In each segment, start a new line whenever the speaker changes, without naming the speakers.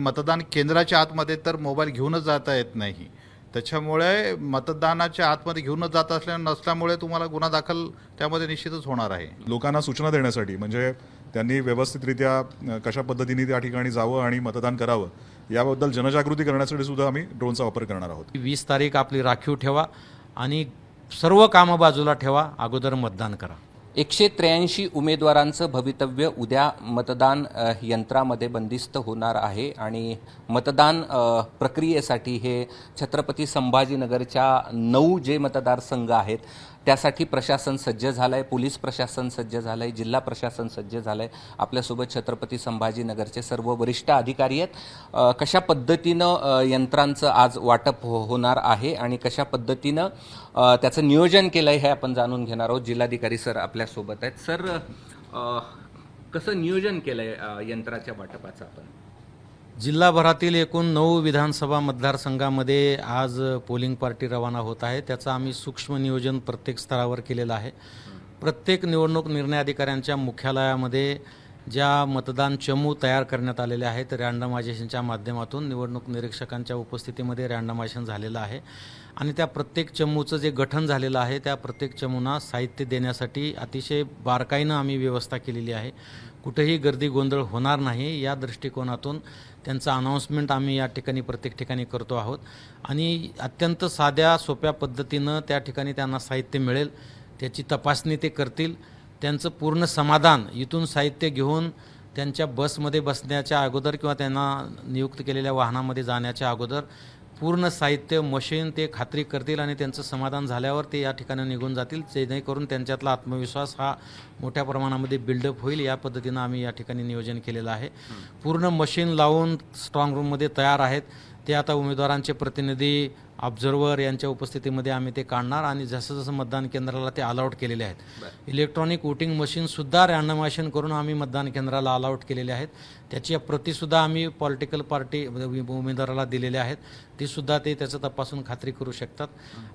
मतदान केंद्राच्या आतमध्ये तर मोबाईल घेऊनच जाता येत नाही. त्याच्यामुळे मतदानाच्या आतमध्ये घेऊनच जात नसल्यामुळे तुम्हाला गुन्हा दाखल त्यामध्ये निश्चितच होणार आहे.
लोकांना सूचना देण्यासाठी म्हणजे त्यांनी व्यवस्थितरित्या कशा पद्धतीने त्या ठिकाणी जावं आणि मतदान करावं याबद्दल जनजागृती करण्यासाठी सुद्धा आम्ही ड्रोनचा वापर करणार आहोत.
20 तारीख आपली राखीव ठेवा आणि सर्व कामं बाजूला ठेवा, अगोदर मतदान करा.
183 उमेदवारांचं भवितव्य उद्या मतदान यंत्रामध्ये बंदिस्त होणार आहे आणि मतदान प्रक्रियेसाठी हे छत्रपती संभाजीनगरच्या 9 जे मतदारसंघ आहेत त्यासाठी प्रशासन सज्ज झालं आहे, पोलीस प्रशासन सज्ज झालं आहे, जिल्हा प्रशासन सज्ज झालं आहे. आपल्यासोबत छत्रपती संभाजीनगरचे सर्व वरिष्ठ अधिकारी आहेत. कशा पद्धतीनं यंत्रांचं आज वाटप होणार आहे आणि कशा पद्धतीनं त्याचं नियोजन केलं आहे हे आपण जाणून घेणार आहोत. जिल्हाधिकारी सर आपल्यासोबत आहेत. सर, कसं नियोजन केलं आहे यंत्राच्या वाटपाचं आपण?
जिल्हाभरातील एकूण 9 विधानसभा मतदारसंघामध्ये आज पोलिंग पार्टी रवाना होत आहे. त्याचं आम्ही सूक्ष्म नियोजन प्रत्येक स्तरावर केलेलं आहे. प्रत्येक निवडणूक निर्णय अधिकाऱ्यांच्या मुख्यालयामध्ये ज्या मतदान चमू तयार करण्यात आलेले आहेत रँडमायझेशनच्या माध्यमातून निवडणूक निरीक्षकांच्या उपस्थितीमध्ये रँडमायझेशन झालेलं आहे आणि त्या प्रत्येक चमूचं जे गठन झालेलं आहे त्या प्रत्येक चमूंना साहित्य देण्यासाठी अतिशय बारकाईनं आम्ही व्यवस्था केलेली आहे. कुठेही गर्दी गोंधळ होणार नाही या दृष्टिकोनातून त्यांचं अनाऊन्समेंट आम्ही या ठिकाणी प्रत्येक ठिकाणी करतो आहोत आणि अत्यंत साध्या सोप्या पद्धतीनं त्या ठिकाणी त्यांना साहित्य मिळेल, त्याची तपासणी ते करतील. त्यांचं पूर्ण समाधान इथून साहित्य घेऊन त्यांच्या बसमध्ये बसण्याच्या अगोदर किंवा त्यांना नियुक्त केलेल्या वाहनामध्ये जाण्याच्या अगोदर पूर्ण साहित्य मशीन ते खात्री करतील आणि त्यांचं समाधान झाल्यावर ते या ठिकाणी निघून जातील, जेणेकरून त्यांच्यातला आत्मविश्वास हा मोठ्या प्रमाणामध्ये बिल्डअप होईल. या पद्धतीनं आम्ही या ठिकाणी नियोजन केलेलं आहे. पूर्ण मशीन लावून स्ट्रॉंग रूममध्ये तयार आहेत. ते आता उमेदवारांचे प्रतिनिधी ऑब्झर्वर यांच्या उपस्थितीमध्ये आम्ही ते काढणार आणि जसं जसं मतदान केंद्राला ते अलाउट केलेले आहेत. इलेक्ट्रॉनिक वोटिंग मशीनसुद्धा रँडमायझेशन करून आम्ही मतदान केंद्राला अलाउट केलेले आहेत. त्याची प्रतिसुद्धा आम्ही पॉलिटिकल पार्टी उमेदवाराला दिलेल्या आहेत. तीसुद्धा ते त्याचं तपासून खात्री करू शकतात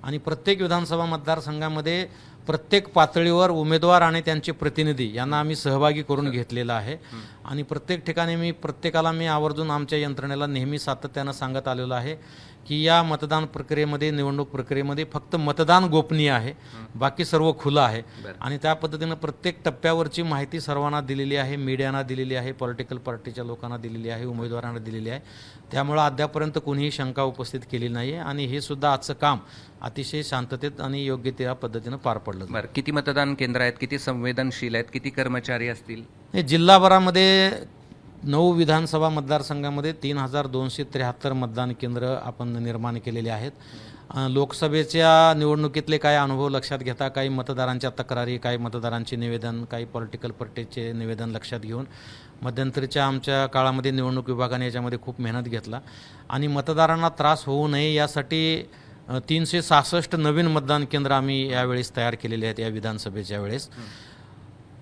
आणि प्रत्येक विधानसभा मतदारसंघामध्ये प्रत्येक पातळीवर उमेदवार आणि त्यांचे प्रतिनिधी यांना आम्ही सहभागी करून घेतलेलं आहे आणि प्रत्येक ठिकाणी प्रत्येकाला मी आवर्जून आमच्या यंत्रणेला नेहमी सातत्यानं सांगत आलेलो आहे की या मतदान प्रक्रियेमध्ये निवडणूक प्रक्रियेमध्ये फक्त मतदान गोपनीय आहे, बाकी सर्व खुलं आहे आणि त्या पद्धतीनं प्रत्येक टप्प्यावरची माहिती सर्वांना दिलेली आहे, मीडियाना दिलेली आहे, पॉलिटिकल पार्टीच्या लोकांना दिलेली आहे, उमेदवारांना दिलेली आहे. त्यामुळं अद्यापर्यंत कोणीही शंका उपस्थित केली नाही आहे आणि हे सुद्धा आजचं काम अतिशय शांततेत आणि योग्य त्या पद्धतीनं पार पडलं.
बरं, किती मतदान केंद्र आहेत, किती संवेदनशील आहेत, किती कर्मचारी असतील?
हे जिल्हाभरामध्ये 9 विधानसभा मतदारसंघामध्ये 3273 मतदान केंद्र आपण निर्माण केलेले आहेत. लोकसभेच्या निवडणुकीतले काही अनुभव लक्षात घेता, काही मतदारांच्या तक्रारी, काही मतदारांचे निवेदन, काही पॉलिटिकल पार्टीचे निवेदन लक्षात घेऊन मध्यंतरीच्या आमच्या काळामध्ये निवडणूक विभागाने याच्यामध्ये खूप मेहनत घेतला आणि मतदारांना त्रास होऊ नये यासाठी 366 नवीन मतदान केंद्र आम्ही यावेळेस तयार केलेले आहेत. या विधानसभेच्या वेळेस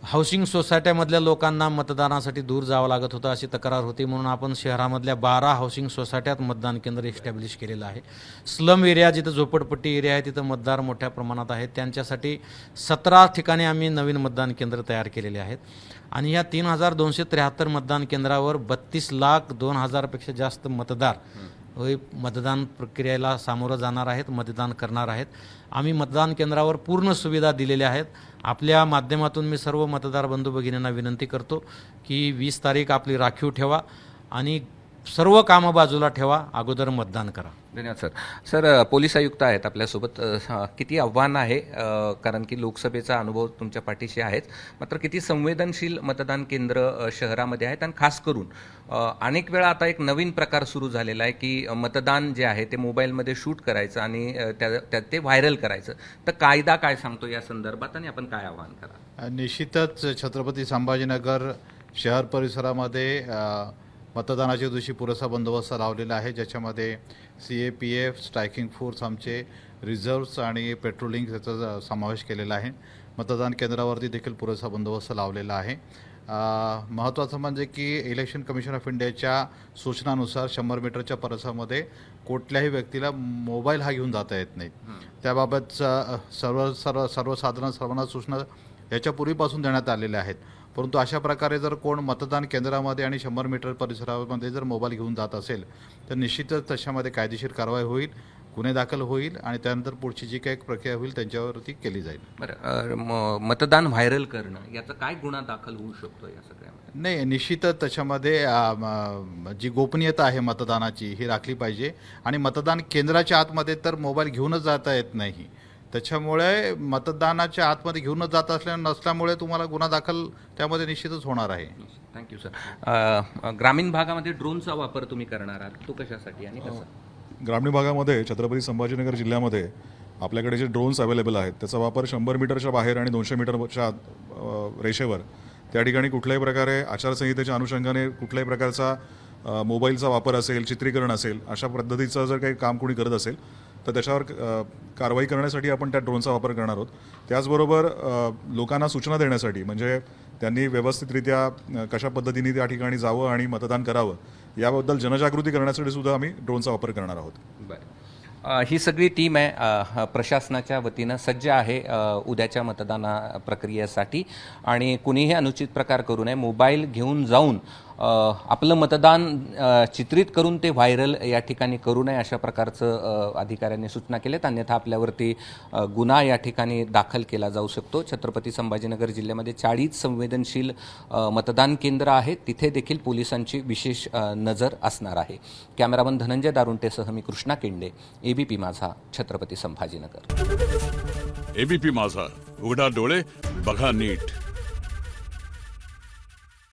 हाऊसिंग सोसायट्यामधल्या लोकांना मतदानासाठी दूर जावं लागत होतं अशी तक्रार होती, म्हणून आपण शहरामधल्या 12 हाऊसिंग सोसायट्यात मतदान केंद्र इस्टॅब्लिश केलेलं आहे. स्लम एरिया जिथं झोपडपट्टी एरिया आहे तिथं मतदार मोठ्या प्रमाणात आहेत, त्यांच्यासाठी 17 ठिकाणी आम्ही नवीन मतदान केंद्र तयार केलेले आहेत आणि ह्या 3273 मतदान केंद्रावर 32,02,000पेक्षा जास्त मतदार मतदान प्रक्रियेला सामोरं जाणार आहेत, मतदान करणार आहेत. आम्ही मतदान केंद्रावर पूर्ण सुविधा दिलेल्या आहेत. आपल्या माध्यमातून मी सर्व मतदार बंधू भगिनींना विनंती करतो की 20 तारीख आपली राखीव ठेवा आणि सर्व कामं बाजूला ठेवा, अगोदर मतदान करा.
धन्यवाद सर. सर, पोलीस आयुक्त आहेत आपल्यासोबत. किती आव्हान आहे, कारण की लोकसभेचा अनुभव तुमच्या पाठीशी आहेच, मात्र किती संवेदनशील मतदान केंद्र शहरामध्ये आहेत आणि खास करून अनेक वेळा आता एक नवीन प्रकार सुरू झालेला आहे की मतदान जे आहे ते मोबाईलमध्ये शूट करायचं आणि ते व्हायरल करायचं. तर कायदा काय सांगतो या संदर्भात आणि आपण काय आव्हान करा?
निश्चितच छत्रपती संभाजीनगर शहर परिसरामध्ये मतदानाच्या दिवशी पुरेसा बंदोबस्त लावलेला आहे, ज्याच्यामध्ये CAPF, स्ट्रायकिंग फोर्स, आमचे रिझर्व्स आणि पेट्रोलिंग याचा समावेश केलेला आहे. मतदान केंद्रावरती देखील पुरेसा बंदोबस्त लावलेला आहे. महत्त्वाचं म्हणजे की इलेक्शन कमिशन ऑफ इंडियाच्या सूचनानुसार 100 मीटरच्या परिसरामध्ये कुठल्याही व्यक्तीला मोबाईल हा घेऊन जाता येत नाही. त्याबाबत सर्वसाधारण सर्वांना सूचना याच्यापूर्वीपासून देण्यात आलेल्या आहेत. परंतु अशा प्रकारे जर कोण मतदान केंद्रामध्ये आणि 100 मीटर परिसरामध्ये जर मोबाईल घेऊन जात असेल तर निश्चितच त्याच्यामध्ये कायदेशीर कारवाई होईल, गुन्हे दाखल होईल आणि त्यानंतर पुढची जी काही प्रक्रिया होईल त्यांच्यावरती केली जाईल.
बरं, मतदान व्हायरल करणं याचा काय गुन्हा दाखल होऊ शकतो या सगळ्यामध्ये?
नाही, निश्चितच त्याच्यामध्ये जी गोपनीयता आहे मतदानाची ही राखली पाहिजे आणि मतदान केंद्राच्या आतमध्ये तर मोबाईल घेऊनच जाता येत नाही. त्याच्यामुळे मतदानाच्या आतमध्ये घेऊनच जात नसल्यामुळे तुम्हाला गुन्हा दाखल त्यामध्ये निश्चितच होणार आहे.
Thank you sir. ग्रामीण भागामध्ये ड्रोनचा वापर तुम्ही करणार आहात, तो कशासाठी आणि कसं?
ग्रामीण भागामध्ये छत्रपती संभाजीनगर जिल्ह्यामध्ये आपल्याकडे जे ड्रोन्स अवेलेबल आहेत त्याचा वापर 100 मीटरच्या बाहेर आणि 200 मीटरच्या रेषेवर त्या ठिकाणी कुठल्याही प्रकारे आचारसंहितेच्या अनुषंगाने कुठल्याही प्रकारचा मोबाईलचा वापर असेल, चित्रीकरण असेल, अशा पद्धतीचं जर काही काम कोणी करत असेल तर त्याच्यावर कारवाई करण्यासाठी आपण त्या ड्रोनचा वापर करणार आहोत. त्याचबरोबर लोकांना सूचना देण्यासाठी म्हणजे त्यांनी व्यवस्थितरित्या कशा पद्धतीने त्या ठिकाणी जावं आणि मतदान करावं याबद्दल जनजागृती करण्यासाठी सुद्धा आम्ही ड्रोनचा वापर करणार आहोत.
बरं, ही सगळी टीम आहे प्रशासनाच्या वतीनं सज्ज आहे उद्याच्या मतदाना प्रक्रियेसाठी आणि कुणीही अनुचित प्रकार करू नये. मोबाईल घेऊन जाऊन आपलं मतदान चित्रित करून ते व्हायरल या ठिकाणी करू नये अशा प्रकारचं अधिकाऱ्यांनी सूचना केल्यात, अन्यथा आपल्यावरती गुन्हा या ठिकाणी दाखल केला जाऊ शकतो. छत्रपती संभाजीनगर जिल्ह्यामध्ये 40 संवेदनशील मतदान केंद्र आहेत, तिथे देखील पोलिसांची विशेष नजर असणार आहे. कॅमेरामन धनंजय दारुंटेसह मी कृष्णा केंडे, एबीपी माझा, छत्रपती संभाजीनगर.
एबीपी माझा, उघडा डोळे बघा नीट.